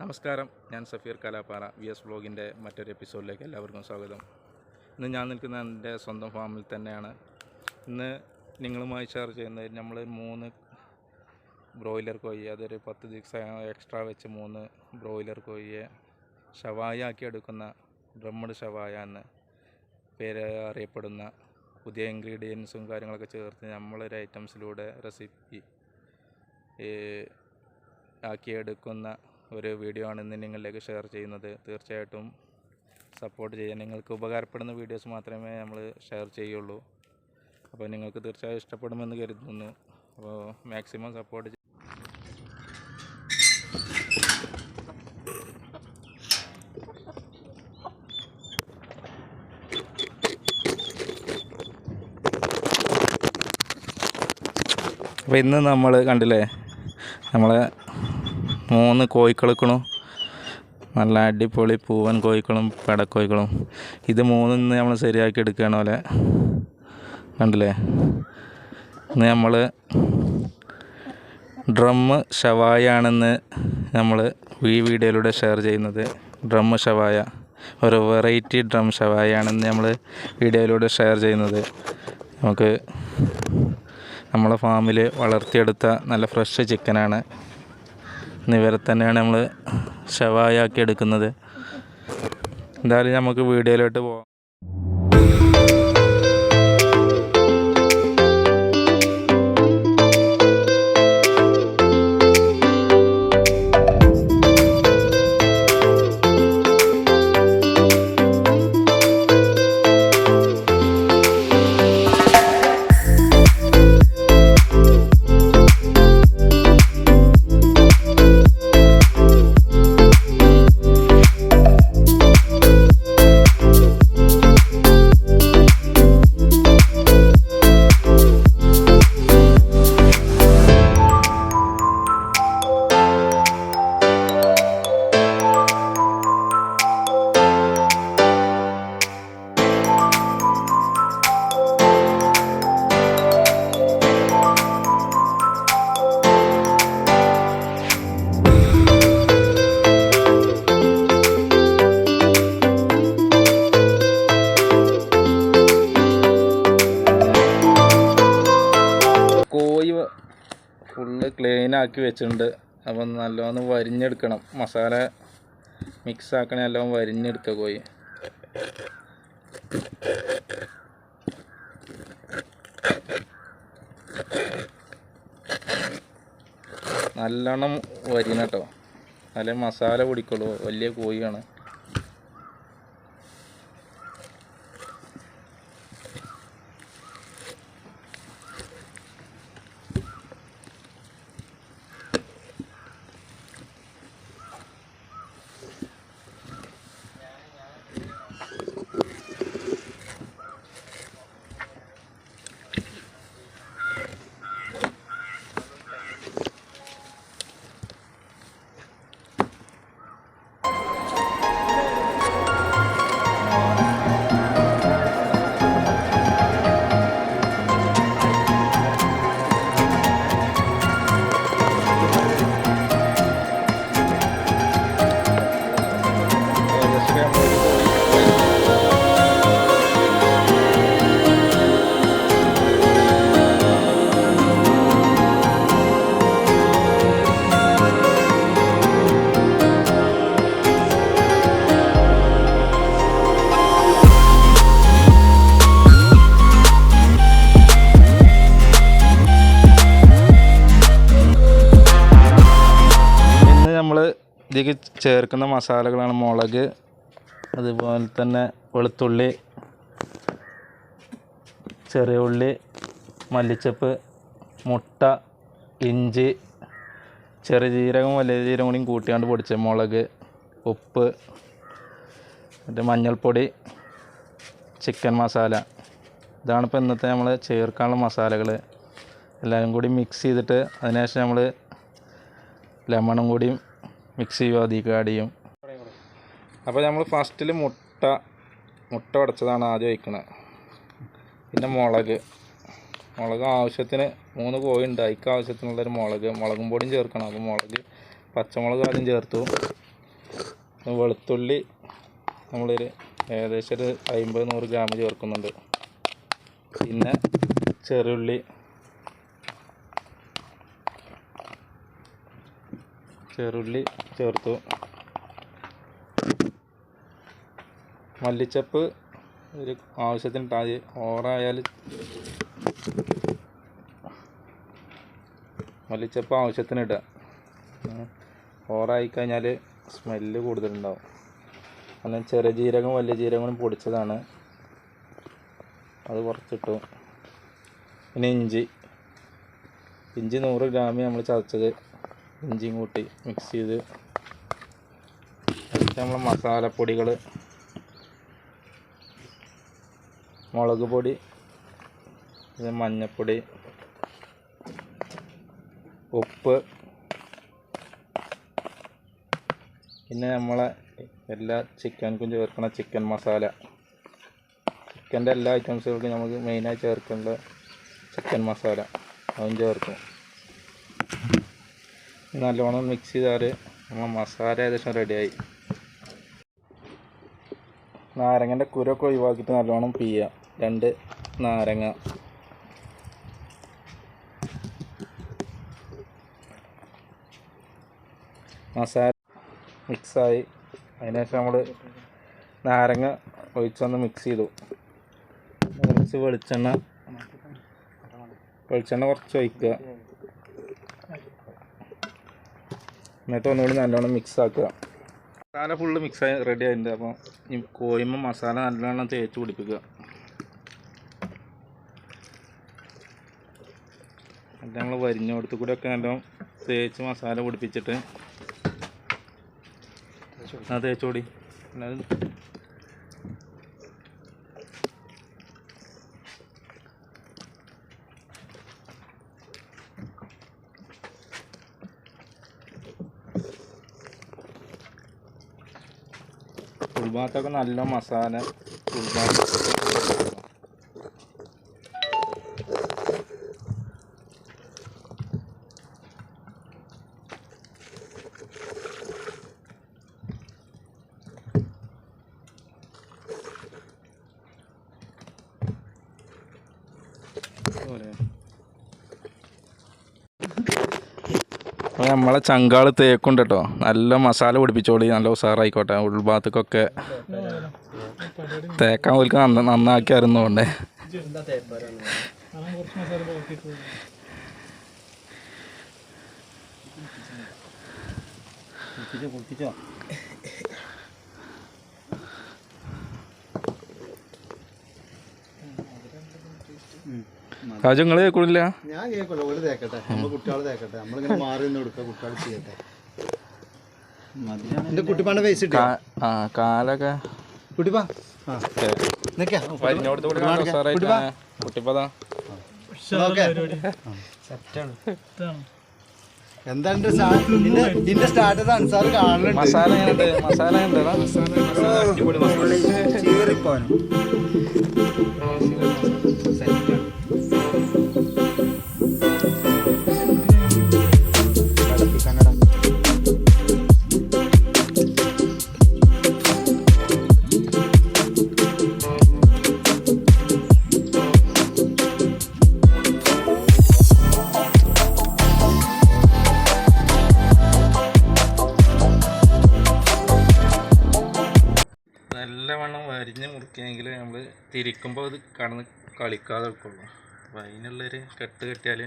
നമസ്കാരം, ഞാൻ സഫീർ കലാപ്പാറ VS വ്ലോഗിൻ്റെ മറ്റൊരു എപ്പിസോഡിലേക്ക് എല്ലാവർക്കും സ്വാഗതം. ഇന്ന് ഞാൻ നിൽക്കുന്ന എൻ്റെ സ്വന്തം ഫാമിൽ തന്നെയാണ്. ഇന്ന് നിങ്ങളുമായി ഷെയർ ചെയ്യുന്നത് നമ്മൾ 3 ബ്രോയിലർ കോഴി, അതൊരു 10 ദിവസം എക്സ്ട്രാ വെച്ച് 3 ബ്രോയിലർ കോഴിയെ ഷവായ ആക്കി എടുക്കുന്ന ഡ്രമ്മഡ് ഷവായ എന്ന് പേര് അറിയപ്പെടുന്ന പുതിയ ഇൻഗ്രീഡിയൻസും കാര്യങ്ങളൊക്കെ ചേർത്ത് നമ്മളൊരു ഐറ്റംസിലൂടെ റെസിപ്പി ആക്കിയെടുക്കുന്ന ഒരു വീഡിയോ ആണ് ഇന്ന് നിങ്ങളിലേക്ക് ഷെയർ ചെയ്യുന്നത്. തീർച്ചയായിട്ടും സപ്പോർട്ട് ചെയ്യാൻ, നിങ്ങൾക്ക് ഉപകാരപ്പെടുന്ന വീഡിയോസ് മാത്രമേ നമ്മൾ ഷെയർ ചെയ്യുള്ളൂ. അപ്പോൾ നിങ്ങൾക്ക് തീർച്ചയായും ഇഷ്ടപ്പെടുമെന്ന് കരുതുന്നു. അപ്പോൾ മാക്സിമം സപ്പോർട്ട് ചെയ്യും. അപ്പോൾ ഇന്ന് നമ്മൾ കണ്ടില്ലേ, നമ്മളെ 3 കോഴിക്കളക്കണം, നല്ല അടിപൊളി പൂവൻ കോഴിക്കളും പെടക്കോഴിക്കളും. ഇത് 3 നമ്മൾ ശരിയാക്കി എടുക്കുകയാണ് പോലെ കണ്ടില്ലേ. ഇന്ന് നമ്മൾ ഡ്രമ്മ് ഷവായ ആണെന്ന് നമ്മൾ ഈ വീഡിയോയിലൂടെ ഷെയർ ചെയ്യുന്നത്. ഡ്രമ്മ് ഷവായ, ഒരു വെറൈറ്റി ഡ്രം ഷവായ ആണെന്ന് നമ്മൾ വീഡിയോയിലൂടെ ഷെയർ ചെയ്യുന്നത്. നമുക്ക് നമ്മളെ ഫാമിൽ വളർത്തിയെടുത്ത നല്ല ഫ്രഷ് ചിക്കനാണ്. ഇവരെ തന്നെയാണ് നമ്മൾ ഷവായ ആക്കി എടുക്കുന്നത്. എന്തായാലും നമുക്ക് വീഡിയോയിലോട്ട് പോകാം. കോഴി ഫുള്ള് ക്ലീനാക്കി വെച്ചിട്ടുണ്ട്. അപ്പം നല്ലോണം വരിഞ്ഞെടുക്കണം, മസാല മിക്സ് ആക്കണേ, നല്ലോണം വരിഞ്ഞെടുക്കുക കോഴി. നല്ലോണം വരിഞ്ഞ കേട്ടോ, നല്ല മസാല പിടിക്കുള്ളൂ. വലിയ കോഴിയാണ്. നമ്മൾ ഇതിലേക്ക് ചേർക്കുന്ന മസാലകളാണ് മുളക്, അതുപോലെ തന്നെ വെളുത്തുള്ളി, ചെറിയ ഉള്ളി, മല്ലിച്ചപ്പ്, മുട്ട, ഇഞ്ചി, ചെറിയ ജീരകം വലിയ ജീരകം കൂടിയും കൂട്ടിയാണ്ട് പൊടിച്ച മുളക്, ഉപ്പ്, മഞ്ഞൾപ്പൊടി, ചിക്കൻ മസാല. ഇതാണിപ്പോൾ ഇന്നത്തെ നമ്മൾ ചേർക്കാനുള്ള മസാലകൾ. എല്ലാവരും കൂടി മിക്സ് ചെയ്തിട്ട് അതിനുശേഷം നമ്മൾ ലെമണും കൂടിയും മിക്സ് ചെയ്യുക, അതിലേക്ക് ആഡ് ചെയ്യും. അപ്പോൾ നമ്മൾ ഫസ്റ്റിൽ മുട്ട ഉടച്ചതാണ് ആദ്യം വയ്ക്കുന്നത്. പിന്നെ മുളക് ആവശ്യത്തിന് 3 കോഴി ഉണ്ട്, അതിക്ക് ആവശ്യത്തിനുള്ളൊരു മുളകും പൊടിയും ചേർക്കണം. അപ്പോൾ പച്ചമുളക് ആദ്യം ചേർത്തു. വെളുത്തുള്ളി നമ്മളൊരു ഏകദേശം ഒരു 50-100 ഗ്രാം ചേർക്കുന്നുണ്ട്. പിന്നെ ചെറുള്ളി ചേർത്തു. മല്ലിച്ചപ്പ് ഒരു ആവശ്യത്തിന് ഇട്ടാൽ ഓവറായാൽ മല്ലിച്ചപ്പ് ആവശ്യത്തിന് ഇടുക. ഓവറായി കഴിഞ്ഞാൽ സ്മെല്ല് കൂടുതലുണ്ടാവും. അങ്ങനെ ചെറിയ ജീരകം വലിയ ജീരകം പൊടിച്ചതാണ്, അത് കുറച്ചിട്ടു. പിന്നെ ഇഞ്ചി 100 ഗ്രാം നമ്മൾ ചതച്ചത്, ഇഞ്ചിയും കൂട്ടി മിക്സ് ചെയ്ത്. അതിൽ നമ്മൾ മസാലപ്പൊടികൾ മുളക് പൊടി, മഞ്ഞൾപ്പൊടി, ഉപ്പ്, പിന്നെ നമ്മളെ എല്ലാ ചിക്കൻക്കും ചേർക്കുന്ന ചിക്കൻ മസാല. ചിക്കൻ്റെ എല്ലാ ഐറ്റംസുകൾക്കും നമുക്ക് മെയിനായി ചേർക്കേണ്ട ചിക്കൻ മസാല, അതും ചേർക്കും. നല്ലോണം മിക്സ് ചെയ്താൽ നമ്മൾ മസാല ഏകദേശം റെഡിയായി. നാരങ്ങൻ്റെ കുരൊക്കെ ഒഴിവാക്കിയിട്ട് നല്ലോണം പിഴിയുക. 2 നാരങ്ങ. മസാല മിക്സായി. അതിനുശേഷം നമ്മൾ നാരങ്ങ ഒഴിച്ചൊന്ന് മിക്സ് ചെയ്തു. വെളിച്ചെണ്ണ കുറച്ച് ഒഴിക്കുക. എന്നിട്ട് ഒന്നുകൂടി നല്ലോണം മിക്സ് ആക്കുക. മസാല ഫുള്ള് മിക്സായി റെഡി ആയിട്ടുണ്ട്. അപ്പോൾ ഈ കോഴിമ്മ മസാല നല്ലോണം തേച്ച് പിടിപ്പിക്കുക. എന്നിട്ട് നമ്മൾ വരിഞ്ഞോടത്ത് കൂടെ ഒക്കെ നല്ലോണം തേച്ച് മസാല പിടിപ്പിച്ചിട്ട് തേച്ചുകൂടി. ഉൾഭാഗത്തൊക്കെ നല്ല മസാല അപ്പോൾ നമ്മളെ ചങ്കാൾ തേക്കുണ്ട് കേട്ടോ. നല്ല മസാല പിടിപ്പിച്ചോളി, നല്ല ഉഷാറായിക്കോട്ടെ. ഉൾഭാഗത്തേക്കൊക്കെ തേക്കാൻ പോലും നന്നാക്കി അറിയുന്നതുകൊണ്ടേ. രാജു നിങ്ങൾ കേൾക്കൂല? ഞാൻ കേൾക്കില്ല. ഒരു തേക്കട്ടെ, നമ്മൾ കുട്ടികൾ തേക്കട്ടെ, നമ്മളിങ്ങനെ മാറി നിന്ന് കൊടുക്കുക, കുട്ടികൾ ചെയ്യട്ടെ. എന്റെ കുട്ടിപ്പാന്റെ പൈസ കാലൊക്കെ കുട്ടിപ്പാ എന്താണ് ഇതിന്റെ സ്റ്റാറ്റസ് അൻസാർ കാണുന്നുണ്ട്. മസാല ചീറിപ്പോനും നല്ലവണ്ണം വരിഞ്ഞ് മുറിക്കുകയെങ്കിൽ നമ്മൾ തിരിക്കുമ്പോൾ അത് കടന്ന് കളിക്കാതെ വെക്കുള്ളൂ. അപ്പോൾ അതിനുള്ളൊരു കെട്ട് കെട്ടിയാൽ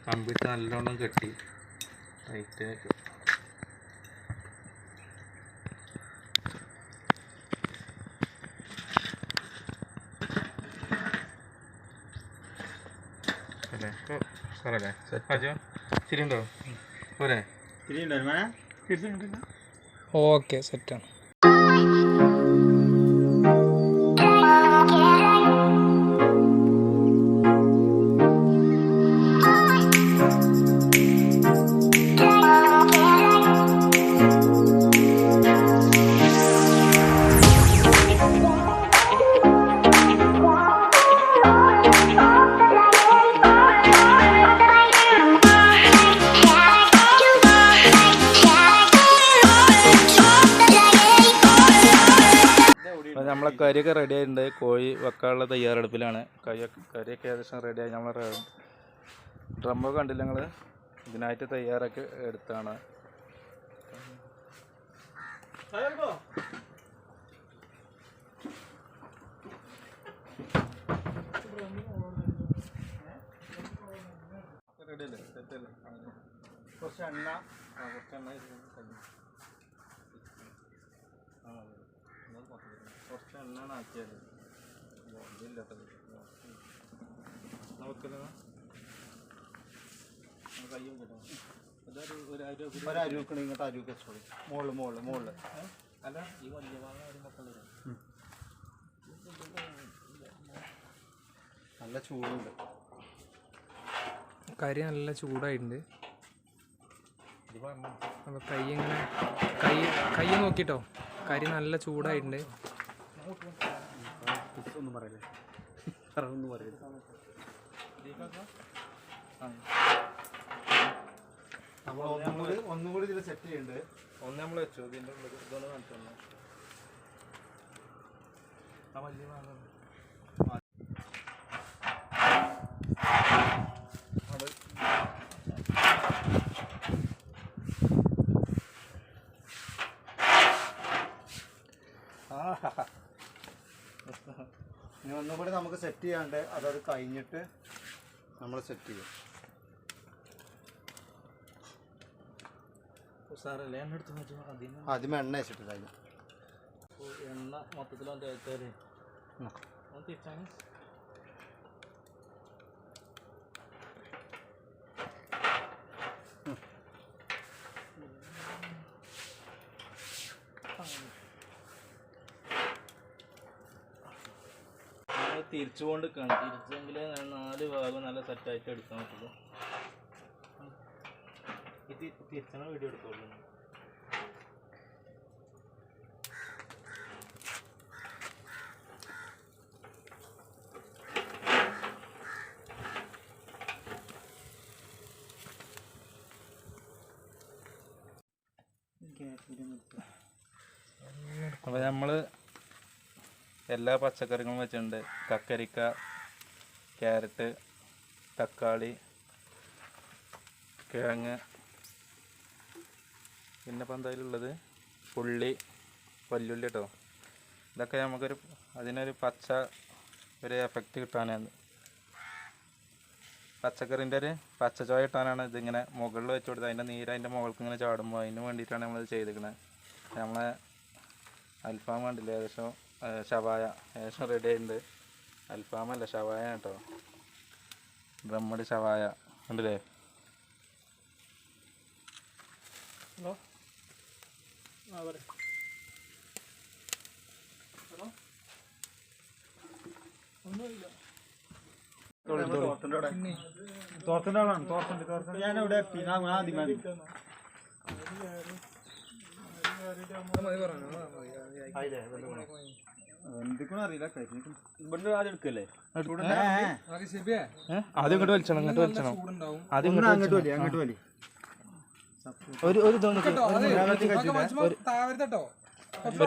കമ്പിട്ട് നല്ലോണം കെട്ടി ടൈറ്റ് അല്ലേ? സാറല്ലേ അജോ ശരിയുണ്ടോ? പോരെ? ഓക്കെ, സെറ്റാണ്. കറിയൊക്കെ റെഡി ആയിട്ടുണ്ട്. കോഴി വെക്കാനുള്ള തയ്യാറെടുപ്പിലാണ്. കറിയൊക്കെ ഏകദേശം റെഡിയായി. നമ്മൾ ഡ്രമ്മൊക്കെ കണ്ടില്ല ഞങ്ങൾ ഇതിനായിട്ട് തയ്യാറാക്കി എടുത്താണ്. കുറച്ച് എണ്ണ കുറച്ച് എണ്ണ ആക്കിയത് കയ്യും കിട്ടും. ഒരു അരുവക്കണ ഇങ്ങോട്ട് അരുവക്ക് വെച്ചോളി. മുകളിൽ അല്ല ഈ വലിയ ഭാഗം ഒരു മക്കൾ നല്ല ചൂടുണ്ട്. കറി നല്ല ചൂടായിട്ടുണ്ട്. അപ്പോൾ കൈ നോക്കിട്ടോ, കറി നല്ല ചൂടായിട്ടുണ്ട്. ഒന്നും പറയല്ലേ, ഒന്നും പറയല്ലേ. നമ്മൾ ഒന്നും കൂടി ഇതിൽ സെറ്റ് ചെയ്യുന്നുണ്ട്. ഒന്ന് നമ്മൾ വെച്ചു. ഇതിൻ്റെ ഉള്ളിൽ ഇതൊന്ന് കാണിച്ചു തന്നെ ആ വലിയ ഭാഗം ഇനി ഒന്നും കൂടി നമുക്ക് സെറ്റ് ചെയ്യാണ്ട് അതത് കഴിഞ്ഞിട്ട് നമ്മൾ സെറ്റ് ചെയ്യും. സാറല്ലേ എണ്ണ എടുത്ത് വെച്ചു. ആദ്യമേ എണ്ണ വെച്ചിട്ടില്ല അതിന്. എണ്ണ മൊത്തത്തിൽ തേച്ചാല് തിരിച്ചാണ്. തിരിച്ചുകൊണ്ട് തിരിച്ചെങ്കിൽ 4 ഭാഗം നല്ല സെറ്റായിട്ട് എടുക്കാൻ പറ്റുള്ളൂ. ഇത് തിരിച്ചണ വീഡിയോ എടുത്തോളൂ. അപ്പോൾ നമ്മൾ എല്ലാ പച്ചക്കറികളും വെച്ചിട്ടുണ്ട്. കക്കരിക്ക, ക്യാരറ്റ്, തക്കാളി, കിഴങ്ങ്, പിന്നെ ഇപ്പം എന്തായാലും ഉള്ളത് ഉള്ളി, വല്യുള്ളി കേട്ടോ. ഇതൊക്കെ നമുക്കൊരു അതിനൊരു ഒരു എഫക്റ്റ് കിട്ടാനാണ്, പച്ചക്കറിൻ്റെ ഒരു പച്ചച്ചോയ കിട്ടാനാണ് ഇതിങ്ങനെ മുകളിൽ വെച്ച് കൊടുത്തത്. അതിൻ്റെ നീര് അതിൻ്റെ മുകൾക്ക് ഇങ്ങനെ ചാടുമ്പോൾ അതിന് വേണ്ടിയിട്ടാണ് നമ്മളിത് ചെയ്തിരിക്കുന്നത്. നമ്മളെ അൽഫാം കണ്ടില്ല, ഏകദേശം ഷവായ ഏകദേശം റെഡി ആയിട്ടുണ്ട്. അൽഫാമല്ല ഷവായ കേട്ടോ, ബ്രഹ്മടി ഷവായ കണ്ടില്ലേ. ഹലോ ഒന്നുമില്ല. ഞാനിവിടെ എന്തൊക്കെയാണ് അറിയില്ല. ആദ്യം ഇങ്ങോട്ട് വലിച്ചണം, ഇങ്ങോട്ട് വലിച്ചണം. ആദ്യം അങ്ങോട്ട് വലി, അങ്ങോട്ട് വലി. ഒരു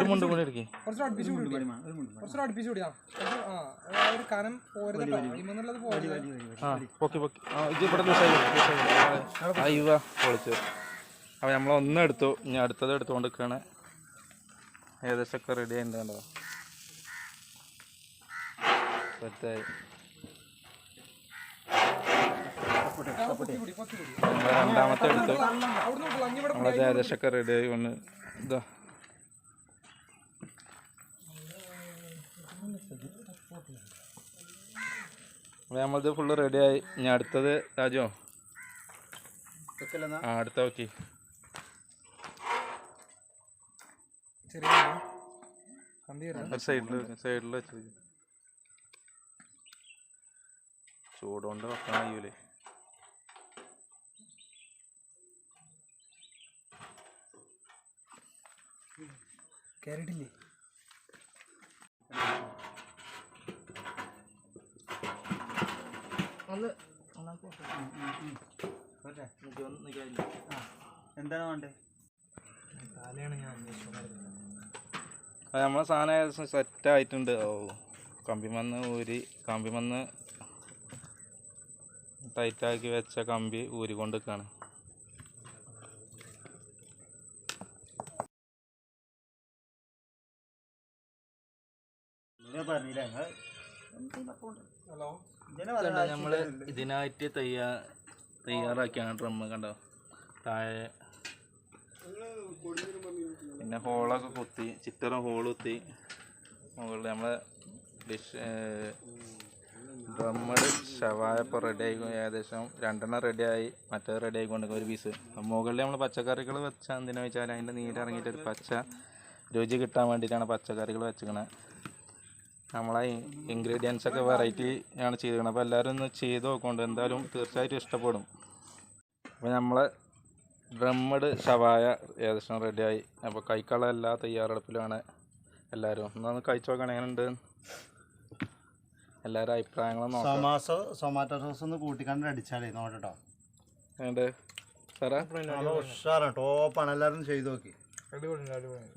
മുണ്ട് കൂടെ എടുക്കേ. പൊക്കി പൊക്കി ഇത് ഇവിടെ അയ്യോ പൊളിച്ചു. അപ്പോൾ നമ്മളൊന്നും എടുത്തു, ഇനി അടുത്തത് എടുത്തുകൊണ്ട് നിൽക്കുകയാണ്. ഏകദേശമൊക്കെ റെഡി ആയിട്ടുണ്ടോ സെറ്റായി. രണ്ടാമത്തെ എടുത്തു, നമ്മളത് ഏകദേശമൊക്കെ റെഡി ആയി വന്ന് ഇതാ. അപ്പോൾ നമ്മളിത് ഫുള്ള് റെഡിയായി. ഇനി അടുത്തത് രാജോ അടുത്ത നോക്കി സൈഡിൽ വെച്ചു. ചൂടുകൊണ്ട് വെക്കാൻ കഴിയൂലേ. കേറിയിട്ടില്ലേ? എന്താണ് വേണ്ടേ? കാലയാണ് ഞാൻ അന്വേഷിച്ചത്. അത് നമ്മളെ സാധനം ഏകദേശം സെറ്റായിട്ടുണ്ട്. ഓ കമ്പിമന്ന് ടൈറ്റാക്കി വെച്ച കമ്പി ഊരിക്കൊണ്ട് നിൽക്കുകയാണ്. നമ്മൾ ഇതിനായിട്ട് തയ്യാറാക്കിയാണ് ഡ്രമ്മ്. കണ്ടോ, താഴെ പിന്നെ ഹോളൊക്കെ കുത്തി, ചിറ്ററും ഹോൾ കുത്തി മുകളിൽ നമ്മളെ ഡ്രമ്മഡ് ഷവായ ഇപ്പോൾ റെഡി ആയി. ഏകദേശം 2 റെഡിയായി, മറ്റേത് റെഡി ആയിക്കൊണ്ടിരിക്കും ഒരു പീസ്. മുകളിൽ നമ്മൾ പച്ചക്കറികൾ വെച്ചാൽ എന്തിനാ വെച്ചാൽ അതിൻ്റെ നീരിറങ്ങിയിട്ട് ഒരു പച്ച രുചി കിട്ടാൻ വേണ്ടിയിട്ടാണ് പച്ചക്കറികൾ വെച്ചിരിക്കണത്. നമ്മളെ ഇൻഗ്രീഡിയൻസ് ഒക്കെ വെറൈറ്റി ആണ് ചെയ്തിരിക്കുന്നത്. അപ്പോൾ എല്ലാവരും ഒന്ന് ചെയ്ത് നോക്കുന്നുണ്ട്, എന്തായാലും തീർച്ചയായിട്ടും ഇഷ്ടപ്പെടും. അപ്പോൾ നമ്മളെ ഡ്രമ്മഡ് ഷവായ ഏകദേശം റെഡിയായി. അപ്പോൾ കഴിക്കാനുള്ള എല്ലാ തയ്യാറെടുപ്പിലാണ് എല്ലാവരും. ഒന്ന് കഴിച്ചു നോക്കണം എങ്ങനെയുണ്ട്, എല്ലാവരും അഭിപ്രായങ്ങളും നോക്കാം. ടൊമാറ്റോ സോസ് ഒന്ന് കൂട്ടിക്കണ്ട് അടിച്ചാലേ നോട്ടോ. ഉണ്ട് സാറേ, ഉഷാറാണ്, ടോപ്പാണ്. എല്ലാവരും ചെയ്ത് നോക്കി,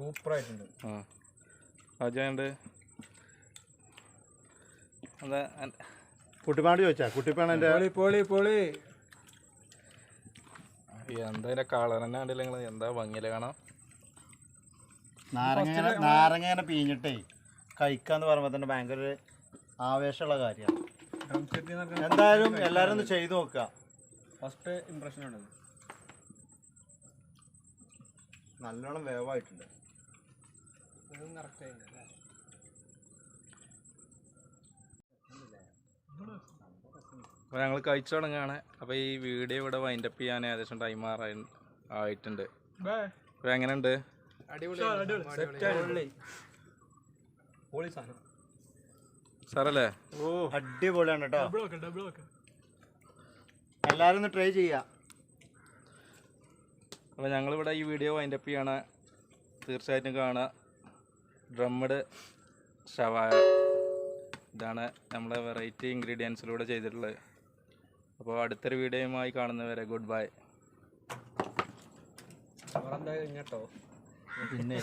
സൂപ്പറായിട്ടുണ്ട്. അജയുണ്ട്. എന്താ കുട്ടിപ്പാണ്ട് ചോദിച്ചാ? കുട്ടിപ്പാണ് എൻ്റെ എന്താ അതിൻ്റെ കളർ തന്നെ കണ്ടില്ല നിങ്ങൾ? എന്താ ഭംഗിയില് കാണാം. നാരങ്ങ ഇങ്ങനെ പിഴിഞ്ഞിട്ടേ കഴിക്കാന്ന് പറയുമ്പോൾ തന്നെ ഭയങ്കര ആവേശമുള്ള കാര്യമാണ്. എന്തായാലും എല്ലാവരും ഒന്ന് ചെയ്തു നോക്കുക. ഫസ്റ്റ് ഇംപ്രഷനാണ്. നല്ലോണം വേവായിട്ടുണ്ട്. അപ്പോൾ ഞങ്ങൾ കഴിച്ചു തുടങ്ങുകയാണ്. അപ്പോൾ ഈ വീഡിയോ ഇവിടെ വൈൻഡപ്പ് ചെയ്യാൻ ഏകദേശം ടൈം ആയിട്ടുണ്ട്. അപ്പോൾ എങ്ങനെയുണ്ട്? സാറല്ലേ? ഓ അടിപൊളിയാണ് കേട്ടോ. എല്ലാവരും ഒന്ന് ട്രൈ ചെയ്യാം. അപ്പോൾ ഞങ്ങളിവിടെ ഈ വീഡിയോ വൈൻഡപ്പ് ചെയ്യണ, തീർച്ചയായിട്ടും കാണുക. ഡ്രമ്മഡ് ഷവായ, ഇതാണ് നമ്മളെ വെറൈറ്റി ഇൻഗ്രീഡിയൻസിലൂടെ ചെയ്തിട്ടുള്ളത്. അപ്പോൾ അടുത്തൊരു വീഡിയോയുമായി കാണുന്നവരെ ഗുഡ് ബൈ. എന്താ കഴിഞ്ഞോ? പിന്നെ